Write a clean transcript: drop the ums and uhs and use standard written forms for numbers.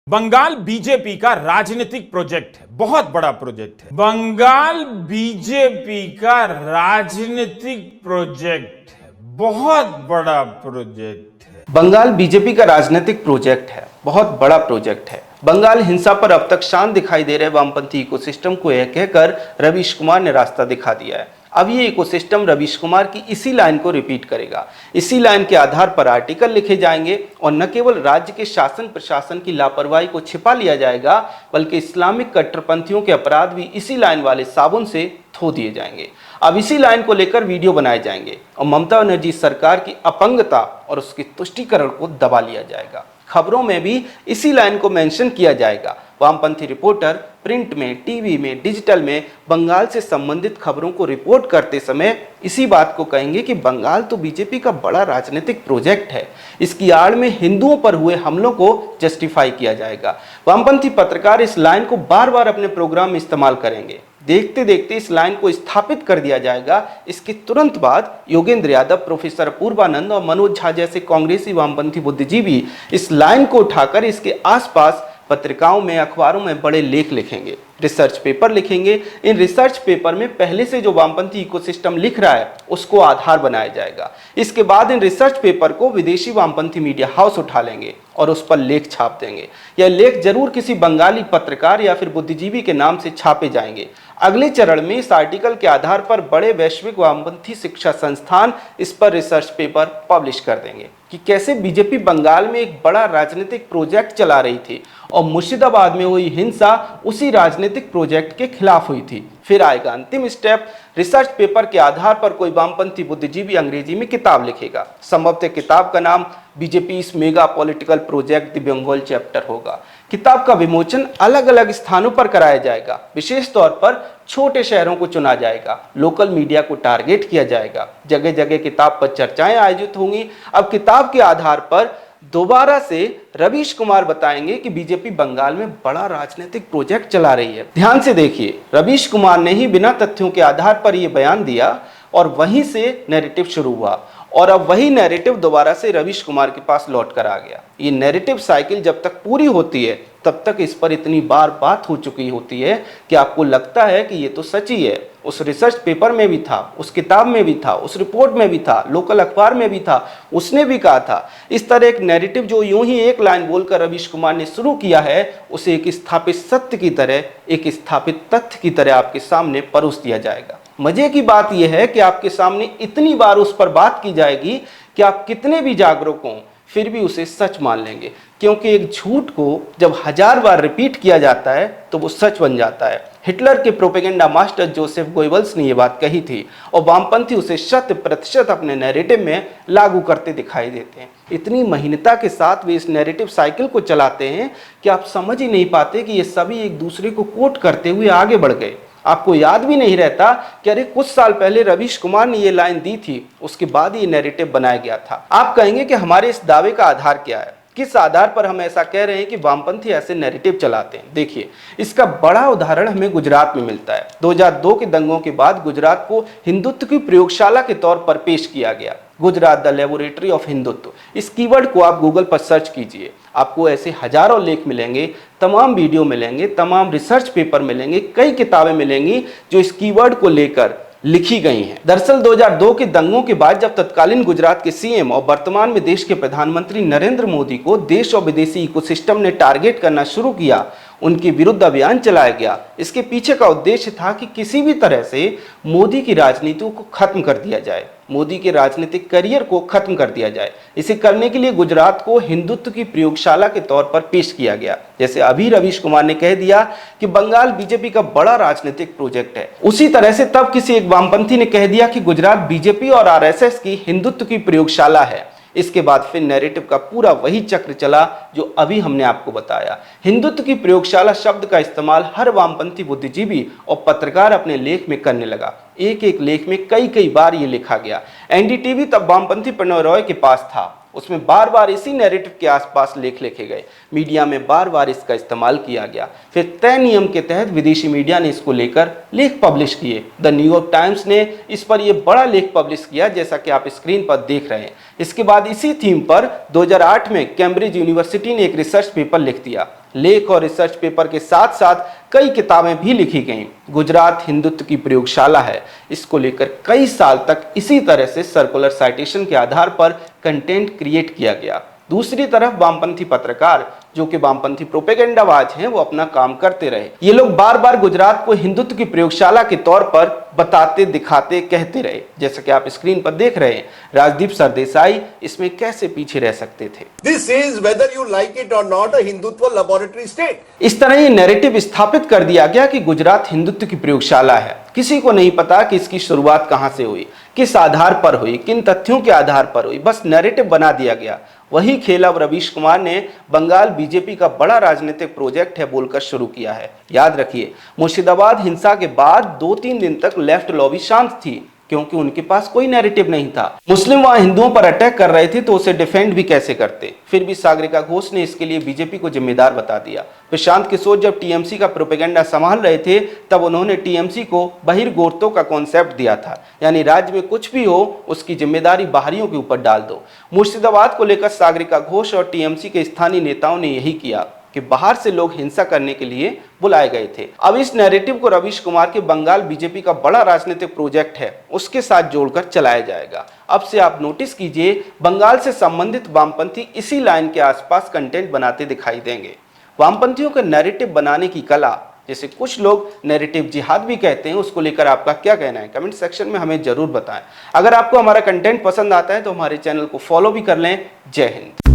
Bengal BJP का राजनीतिक project है, बहुत बड़ा प्रोजेक्ट है। बंगाल बीजेपी का राजनीतिक प्रोजेक्ट है, बहुत बड़ा प्रोजेक्ट है। बंगाल बीजेपी का राजनीतिक प्रोजेक्ट है, बहुत बड़ा प्रोजेक्ट है। बंगाल हिंसा पर अब तक शांत दिखाई दे रहे वामपंथी इकोसिस्टम को यह कहकर रवीश कुमार ने रास्ता दिखा दिया है। अब ये इकोसिस्टम रवीश कुमार की इसी लाइन को रिपीट करेगा। इसी लाइन के आधार पर आर्टिकल लिखे जाएंगे और न केवल राज्य के शासन प्रशासन की लापरवाही को छिपा लिया जाएगा, बल्कि इस्लामिक कट्टरपंथियों के अपराध भी इसी लाइन वाले साबुन से धो दिए जाएंगे। अब इसी लाइन को लेकर वीडियो बनाए जाएंगे और ममता बनर्जी सरकार की अपंगता और उसके तुष्टीकरण को दबा लिया जाएगा। खबरों में भी इसी लाइन को मेंशन किया जाएगा। वामपंथी रिपोर्टर प्रिंट में, टीवी में, डिजिटल में बंगाल से संबंधित खबरों को रिपोर्ट करते समय इसी बात को कहेंगे कि बंगाल तो बीजेपी का बड़ा राजनीतिक प्रोजेक्ट है। इसकी आड़ में हिंदुओं पर हुए हमलों को जस्टिफाई किया जाएगा। वामपंथी पत्रकार इस लाइन को बार बार अपने प्रोग्राम में इस्तेमाल करेंगे। देखते देखते इस लाइन को स्थापित कर दिया जाएगा। इसके तुरंत बाद योगेंद्र यादव, प्रोफेसर पूर्वानंद और मनोज झा जैसे कांग्रेसी वामपंथी बुद्धिजीवी इस लाइन को उठाकर इसके आसपास पत्रिकाओं में, अखबारों में बड़े लेख लिखेंगे, रिसर्च पेपर लिखेंगे। इन रिसर्च पेपर में पहले से जो वामपंथी इकोसिस्टम लिख रहा है उसको आधार बनाया जाएगा। इसके बाद इन रिसर्च पेपर को विदेशी वामपंथी मीडिया हाउस उठा लेंगे और उस पर लेख छाप देंगे। यह लेख जरूर किसी बंगाली पत्रकार या फिर बुद्धिजीवी के नाम से छापे जाएंगे। अगले चरण में इस आर्टिकल के आधार पर बड़े वैश्विक वामपंथी शिक्षा संस्थान इस पर रिसर्च पेपर पब्लिश कर देंगे कि कैसे बीजेपी बंगाल में एक बड़ा राजनीतिक प्रोजेक्ट चला रही थी और मुर्शिदाबाद में हुई हिंसा उसी राजनीतिक प्रोजेक्ट के खिलाफ हुई थी। फिर आएगा अंतिम स्टेप, रिसर्च पेपर के आधार पर कोई वामपंथी बुद्धिजीवी अंग्रेजी में किताब लिखेगा। संभवतः किताब का नाम बीजेपी इस mega political project the Bengal chapter होगा। किताब का विमोचन अलग अलग स्थानों पर कराया जाएगा। विशेष तौर पर छोटे शहरों को चुना जाएगा, लोकल मीडिया को टारगेट किया जाएगा, जगह जगह किताब पर चर्चाएं आयोजित होंगी। अब किताब के आधार पर दोबारा से रवीश कुमार बताएंगे कि बीजेपी बंगाल में बड़ा राजनीतिक प्रोजेक्ट चला रही है। ध्यान से देखिए, रवीश कुमार ने ही बिना तथ्यों के आधार पर यह बयान दिया और वहीं से नैरेटिव शुरू हुआ और अब वही नैरेटिव दोबारा से रवीश कुमार के पास लौट कर आ गया। ये नैरेटिव साइकिल जब तक पूरी होती है तब तक इस पर इतनी बार बात हो चुकी होती है कि आपको लगता है कि ये तो सच ही है। उस रिसर्च पेपर में भी था, उस किताब में भी था, उस रिपोर्ट में भी था, लोकल अखबार में भी था, उसने भी कहा था। इस तरह एक नैरेटिव जो यूं ही एक लाइन बोलकर रवीश कुमार ने शुरू किया है, उसे एक स्थापित सत्य की तरह, एक स्थापित तथ्य की तरह आपके सामने परोस दिया जाएगा। मजे की बात यह है कि आपके सामने इतनी बार उस पर बात की जाएगी कि आप कितने भी जागरूक हों फिर भी उसे सच मान लेंगे, क्योंकि एक झूठ को जब 1000 बार रिपीट किया जाता है तो वो सच बन जाता है। हिटलर के प्रोपेगेंडा मास्टर जोसेफ गोइबल्स ने ये बात कही थी और वामपंथी उसे 100% अपने नैरेटिव में लागू करते दिखाई देते हैं। इतनी महीनता के साथ वे इस नैरेटिव साइकिल को चलाते हैं कि आप समझ ही नहीं पाते कि ये सभी एक दूसरे को कोट करते हुए आगे बढ़ गए। आपको याद भी नहीं रहता कि अरे कुछ साल पहले रवीश कुमार ने ये लाइन दी थी, उसके बाद ये नैरेटिव बनाया गया था। आप कहेंगे कि हमारे इस दावे का आधार क्या है, किस आधार पर हम ऐसा कह रहे हैं कि वामपंथी ऐसे नैरेटिव चलाते हैं। देखिए, इसका बड़ा उदाहरण हमें गुजरात में मिलता है। 2002 के दंगों के बाद गुजरात को हिंदुत्व की प्रयोगशाला के तौर पर पेश किया गया। Gujarat the laboratory of Hindutva, इस कीवर्ड को आप गूगल पर सर्च कीजिए, आपको ऐसे हजारों लेख मिलेंगे, तमाम वीडियो मिलेंगे, तमाम रिसर्च पेपर मिलेंगे, कई किताबें मिलेंगी जो इस कीवर्ड को लेकर लिखी गई हैं। दरअसल 2002 के दंगों के बाद जब तत्कालीन गुजरात के सीएम और वर्तमान में देश के प्रधानमंत्री नरेंद्र मोदी को देश और विदेशी इकोसिस्टम ने टारगेट करना शुरू किया, उनके विरुद्ध अभियान चलाया गया। इसके पीछे का उद्देश्य था कि किसी भी तरह से मोदी की राजनीति को खत्म कर दिया जाए, मोदी के राजनीतिक करियर को खत्म कर दिया जाए। इसे करने के लिए गुजरात को हिंदुत्व की प्रयोगशाला के तौर पर पेश किया गया। जैसे अभी रवीश कुमार ने कह दिया कि बंगाल बीजेपी का बड़ा राजनीतिक प्रोजेक्ट है, उसी तरह से तब किसी एक वामपंथी ने कह दिया कि गुजरात बीजेपी और आरएसएस की हिंदुत्व की प्रयोगशाला है। इसके बाद फिर नैरेटिव का पूरा वही चक्र चला जो अभी हमने आपको बताया। हिंदुत्व की प्रयोगशाला शब्द का इस्तेमाल हर वामपंथी बुद्धिजीवी और पत्रकार अपने लेख में करने लगा। एक एक लेख में कई कई बार ये लिखा गया। एनडीटीवी तब वामपंथी प्रणव रॉय के पास था। उसमें बार बार इसी नैरेटिव के आसपास लेख लिखे गए, मीडिया में बार बार इसका इस्तेमाल किया गया। फिर तय नियम के तहत विदेशी मीडिया ने इसको लेकर लेख पब्लिश किए। द न्यूयॉर्क टाइम्स ने इस पर यह बड़ा लेख पब्लिश किया, जैसा कि आप स्क्रीन पर देख रहे हैं। इसके बाद इसी थीम पर 2008 में कैम्ब्रिज यूनिवर्सिटी ने एक रिसर्च पेपर लिख दिया। लेख और रिसर्च पेपर के साथ साथ कई किताबें भी लिखी गईं। गुजरात हिंदुत्व की प्रयोगशाला है, इसको लेकर कई साल तक इसी तरह से सर्कुलर साइटेशन के आधार पर कंटेंट क्रिएट किया गया। दूसरी तरफ वामपंथी पत्रकार, जो कि वामपंथी प्रोपेगेंडाबाज हैं, वो अपना काम करते रहे। ये लोग बार बार गुजरात को हिंदुत्व की प्रयोगशाला के तौर पर बताते, दिखाते, कहते रहे, जैसा कि आप स्क्रीन पर देख रहे हैं। राजदीप सरदेसाई इसमें कैसे पीछे रह सकते थे। This is whether you like it or not a Hindutva laboratory state। इस तरह ये नैरेटिव स्थापित कर दिया गया कि गुजरात हिंदुत्व की प्रयोगशाला है। किसी को नहीं पता कि इसकी शुरुआत कहां से हुई, किस आधार पर हुई, किन तथ्यों के आधार पर हुई, बस नैरेटिव बना दिया गया। वही खेल अब रवीश कुमार ने बंगाल बीजेपी का बड़ा राजनीतिक प्रोजेक्ट है बोलकर शुरू किया है। याद रखिए, मुर्शिदाबाद हिंसा के बाद 2-3 दिन तक लेफ्ट लॉबी शांत थी, क्योंकि उनके पास कोई नैरेटिव नहीं था। मुस्लिम वहां हिंदुओं पर अटैक कर रहे थे तो उसे डिफेंड भी कैसे करते। फिर भी सागरिका घोष ने इसके लिए बीजेपी को जिम्मेदार बता दिया। प्रशांत किशोर जब टीएमसी का प्रोपेगेंडा संभाल रहे थे तब उन्होंने टीएमसी को बहिर्गोरतों का कॉन्सेप्ट दिया था, यानी राज्य में कुछ भी हो उसकी जिम्मेदारी बाहरियों के ऊपर डाल दो। मुर्शिदाबाद को लेकर सागरिका घोष और टीएमसी के स्थानीय नेताओं ने यही किया कि बाहर से लोग हिंसा करने के लिए बुलाए गए थे। अब इस नैरेटिव को रवीश कुमार के बंगाल बीजेपी का बड़ा राजनीतिक प्रोजेक्ट है, उसके साथ जोड़कर चलाया जाएगा। अब से आप नोटिस कीजिए, बंगाल से संबंधित वामपंथी इसी लाइन के आसपास कंटेंट बनाते दिखाई देंगे। वामपंथियों के नैरेटिव बनाने की कला, जैसे कुछ लोग नैरेटिव जिहाद भी कहते हैं, उसको लेकर आपका क्या कहना है कमेंट सेक्शन में हमें जरूर बताएं। अगर आपको हमारा कंटेंट पसंद आता है तो हमारे चैनल को फॉलो भी कर लें। जय हिंद।